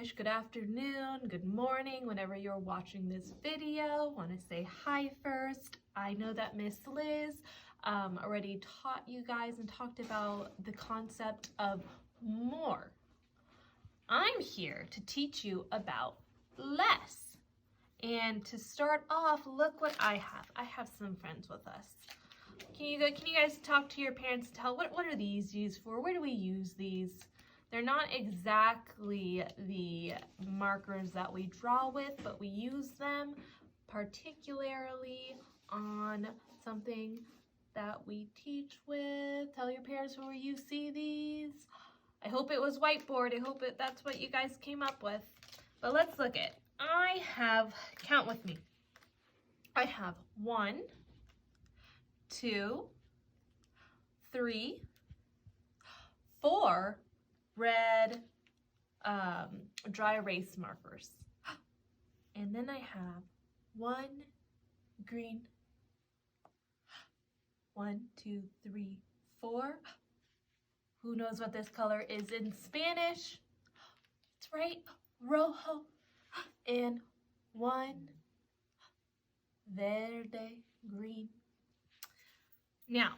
Spanish. Good afternoon, good morning, whenever you're watching this video. Want to say hi first. I know that Miss Liz already taught you guys and talked about the concept of more. I'm here to teach you about less. And to start off, look what I have. I have some friends with us. Can you guys talk to your parents and tell what are these used for? Where do we use these? They're not exactly the markers that we draw with, but we use them particularly on something that we teach with. Tell your parents where you see these. I hope it was whiteboard. I hope that's what you guys came up with. But let's look at. I have, count with me. I have 1, 2, 3, 4 red dry erase markers. And then I have 1 green. 1, 2, 3, 4. Who knows what this color is in Spanish? It's right, rojo. And 1 verde, green. Now,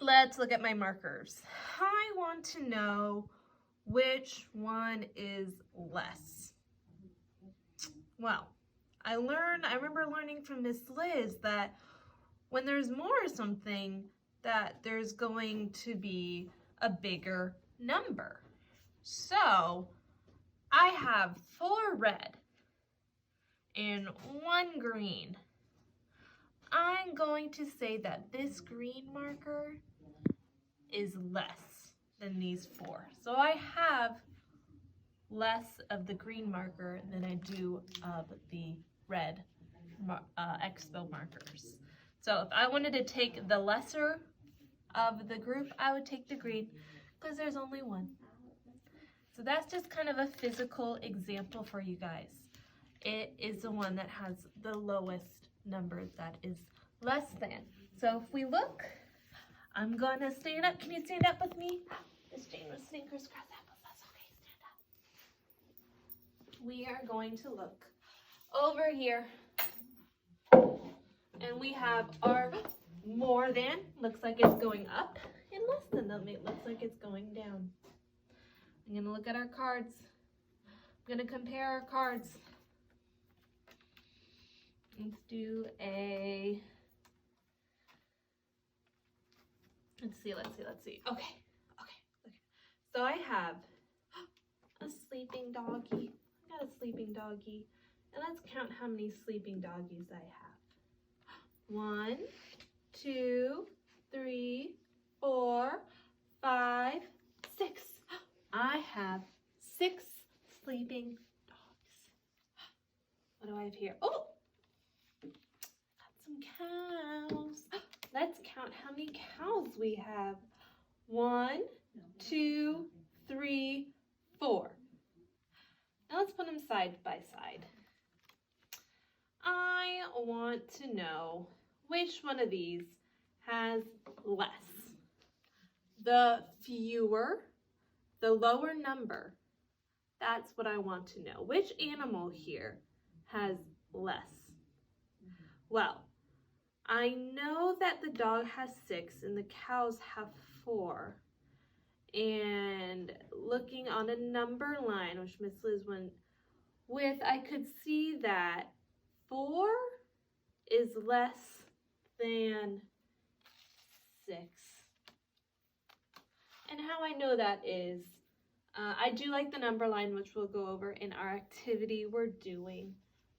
let's look at my markers. I want to know which one is less. Well, I remember learning from Miss Liz that when there's more of something, that there's going to be a bigger number. So, I have 4 red and 1 green. I'm going to say that this green marker is less than these 4. So I have less of the green marker than I do of the red expo markers. So if I wanted to take the lesser of the group, I would take the green because there's only 1. So that's just kind of a physical example for you guys. It is the one that has the lowest number that is less than. So if we look, I'm gonna stand up. Can you stand up with me? Miss Jane was sitting crisscross apples. That's okay. Stand up. We are going to look over here, and we have our more than. Looks like it's going up, and less than them. It looks like it's going down. I'm gonna look at our cards. I'm gonna compare our cards. Let's do a. Let's see. Okay. So I have a sleeping doggy. I got a sleeping doggy. And let's count how many sleeping doggies I have. 1, 2, 3, 4, 5, 6. I have 6 sleeping dogs. What do I have here? Oh, got some cows. Let's count how many cows we have. 1, 2, 3, 4. Now let's put them side by side. I want to know which one of these has less. The fewer, the lower number. That's what I want to know. Which animal here has less? Well, I know that the dog has 6 and the cows have 4. And looking on a number line, which Miss Liz went with, I could see that 4 is less than 6. And how I know that is, I do like the number line, which we'll go over in our activity we're doing.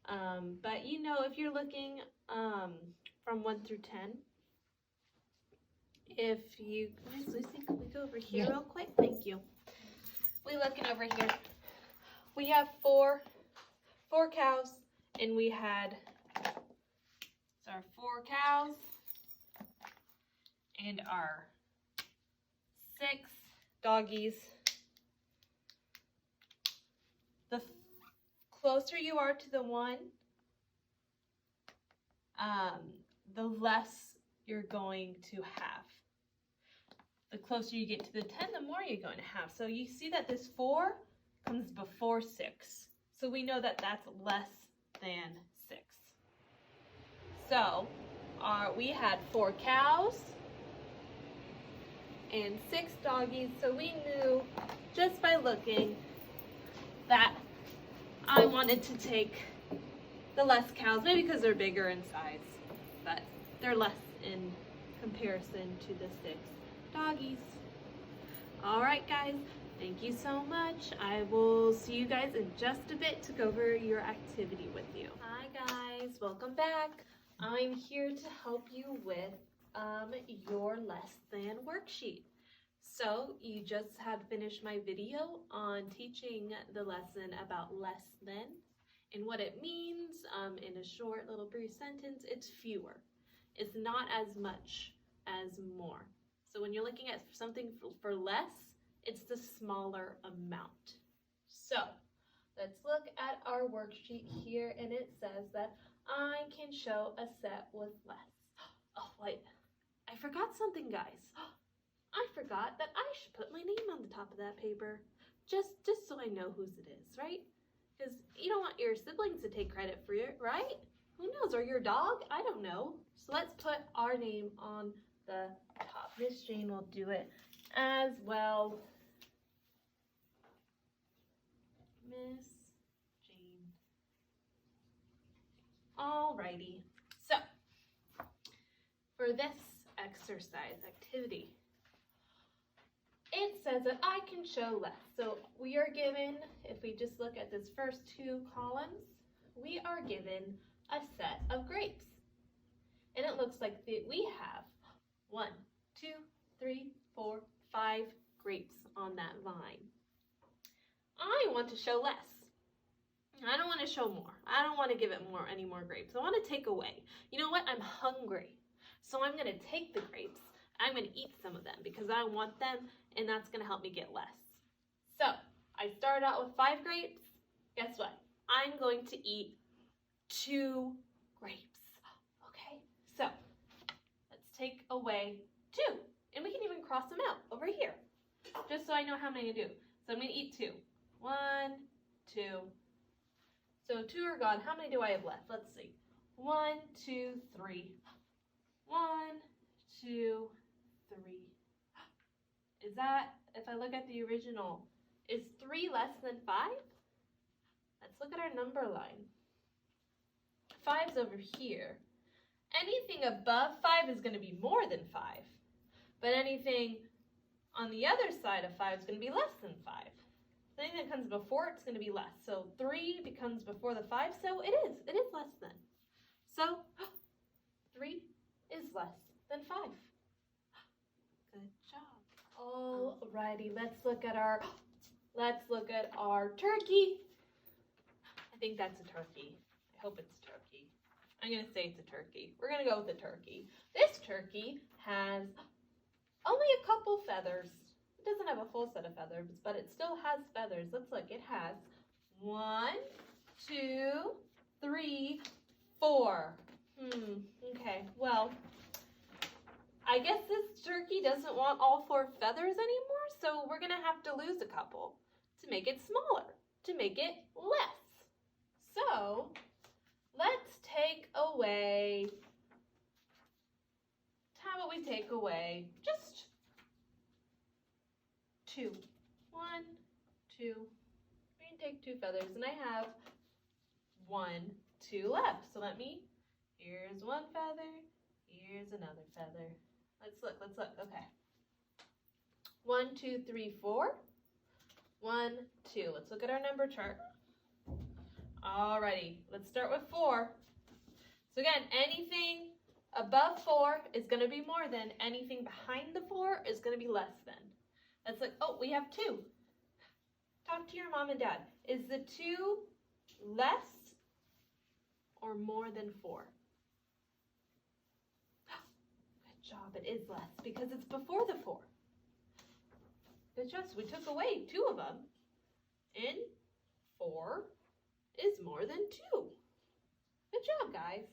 But you know, if you're looking from 1 through 10, if you, Miss Lucy, can we go over here real quick? Thank you. We looking over here. We have four cows, and we had, so our 4 cows and our 6 doggies. The closer you are to the 1, the less you're going to have. The closer you get to the 10, the more you're going to have. So you see that this 4 comes before 6. So we know that that's less than 6. So we had 4 cows and 6 doggies. So we knew just by looking that I wanted to take the less cows, maybe because they're bigger in size, but they're less in comparison to the 6 doggies. All right, guys, thank you so much. I will see you guys in just a bit to go over your activity with you. Hi, guys, welcome back. I'm here to help you with your less than worksheet. So you just had finished my video on teaching the lesson about less than and what it means. In a short little brief sentence, it's fewer. It's not as much as more. So when you're looking at something for less, it's the smaller amount. So let's look at our worksheet here, and it says that I can show a set with less. Oh wait, I forgot something, guys. I forgot that I should put my name on the top of that paper, just so I know whose it is, right? Because you don't want your siblings to take credit for it, right? Who knows, or your dog? I don't know. So let's put our name on the top. Miss Jane will do it as well. Miss Jane. Alrighty. So for this exercise activity, it says that I can show less. So we are given, if we just look at this first 2 columns, we are given a set of grapes. And it looks like we have 1, 2, 3, 4, 5 grapes on that vine. I want to show less. I don't want to show more. I don't want to give it any more grapes. I want to take away. You know what? I'm hungry. So I'm going to take the grapes. I'm going to eat some of them because I want them, and that's going to help me get less. So I started out with 5 grapes. Guess what? I'm going to eat 2 grapes. Okay, so let's take away 2. And we can even cross them out over here, just so I know how many to do. So I'm going to eat 2. 1, 2. So 2 are gone. How many do I have left? Let's see. 1, 2, 3. 1, 2, 3. Is that, if I look at the original, is 3 less than 5? Let's look at our number line. 5's over here. Anything above 5 is going to be more than 5. But anything on the other side of 5 is going to be less than 5. Anything that comes before it's going to be less. So 3 becomes before the 5, so it is less than. So 3 is less than 5. Good job. Alrighty, let's look at our turkey. I think that's a turkey. I hope it's a turkey. I'm going to say it's a turkey. We're going to go with the turkey. This turkey has only a couple feathers. It doesn't have a full set of feathers, but it still has feathers. Let's look. It has 1, 2, 3, 4. Okay, well, I guess this turkey doesn't want all 4 feathers anymore, so we're going to have to lose a couple to make it smaller, to make it less. So let's take away, how about we take away just 2. 1, 2. We can take 2 feathers, and I have 1, 2 left. So here's 1 feather, here's another feather. Let's look, okay. 1, 2, 3, 4. 1, 2. Let's look at our number chart. Alrighty, let's start with 4. So again, anything above 4 is going to be more than. Anything behind the 4 is going to be less than. Let's look, oh, we have 2. Talk to your mom and dad. Is the 2 less or more than 4? Good job, it is less because it's before the 4. Good job, so we took away 2 of them, and 4 is more than 2. Good job, guys.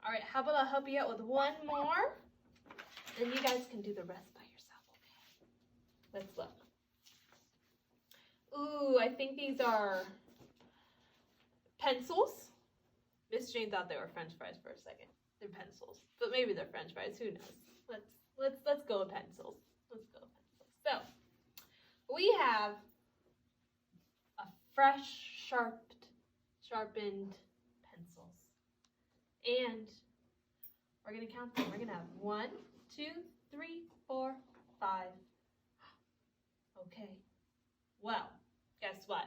All right, how about I'll help you out with 1 more, and you guys can do the rest by yourself, okay? Let's look. Ooh, I think these are pencils. Miss Jane thought they were French fries for a second. They're pencils, but maybe they're French fries. Who knows? Let's go with pencils. Let's go with pencils. So we have a fresh, sharpened pencils, and we're gonna count them. We're gonna have 1, 2, 3, 4, 5. Okay. Well, guess what?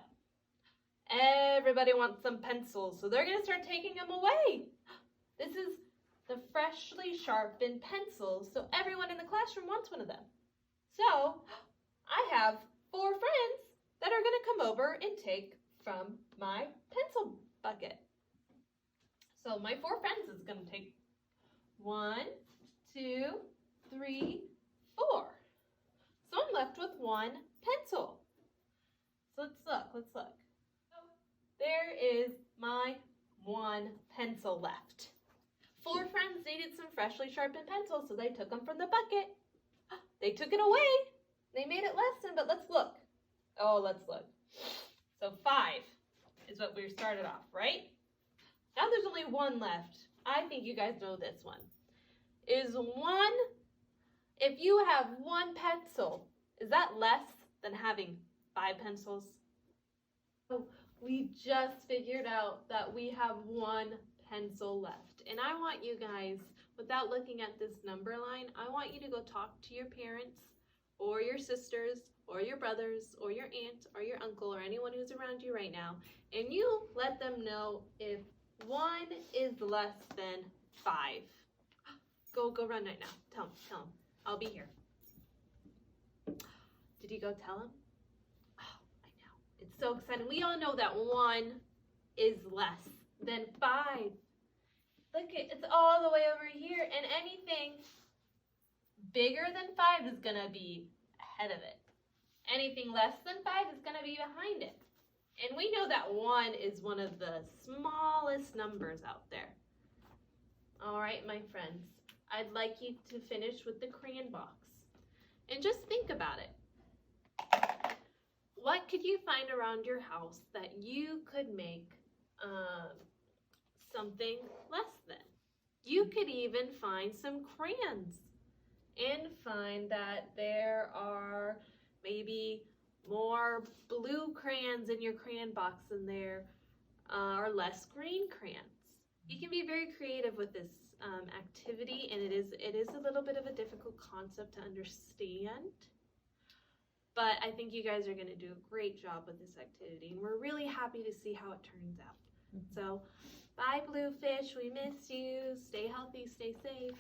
Everybody wants some pencils, so they're gonna start taking them away. This is the freshly sharpened pencils, so everyone in the classroom wants one of them. So I have 4 friends that are gonna come over and take from my pencil bucket. So my 4 friends is gonna take 1, 2, 3, 4. So I'm left with 1 pencil. So let's look. There is my 1 pencil left. 4 friends needed some freshly sharpened pencils, so they took them from the bucket. They took it away. They made it lessen, but let's look. Oh, let's look. So 5 is what we started off, right? Now there's only 1 left. I think you guys know this one. Is 1, if you have 1 pencil, is that less than having 5 pencils? So we just figured out that we have 1 pencil left. And I want you guys, without looking at this number line, I want you to go talk to your parents or your sisters or your brothers or your aunt or your uncle or anyone who's around you right now, and you let them know if 1 is less than 5. Go run right now. Tell them. I'll be here. Did you go tell him? Oh, I know. It's so exciting. We all know that 1 is less than 5. Look, it's all the way over here, and anything bigger than 5 is going to be ahead of it. Anything less than 5 is going to be behind it. And we know that 1 is one of the smallest numbers out there. All right, my friends, I'd like you to finish with the crayon box. And just think about it. What could you find around your house that you could make something less than? You could even find some crayons and find that there are maybe more blue crayons in your crayon box than there are less green crayons. You can be very creative with this activity, and it is a little bit of a difficult concept to understand, but I think you guys are going to do a great job with this activity, and we're really happy to see how it turns out. So bye, Bluefish. We miss you. Stay healthy. Stay safe.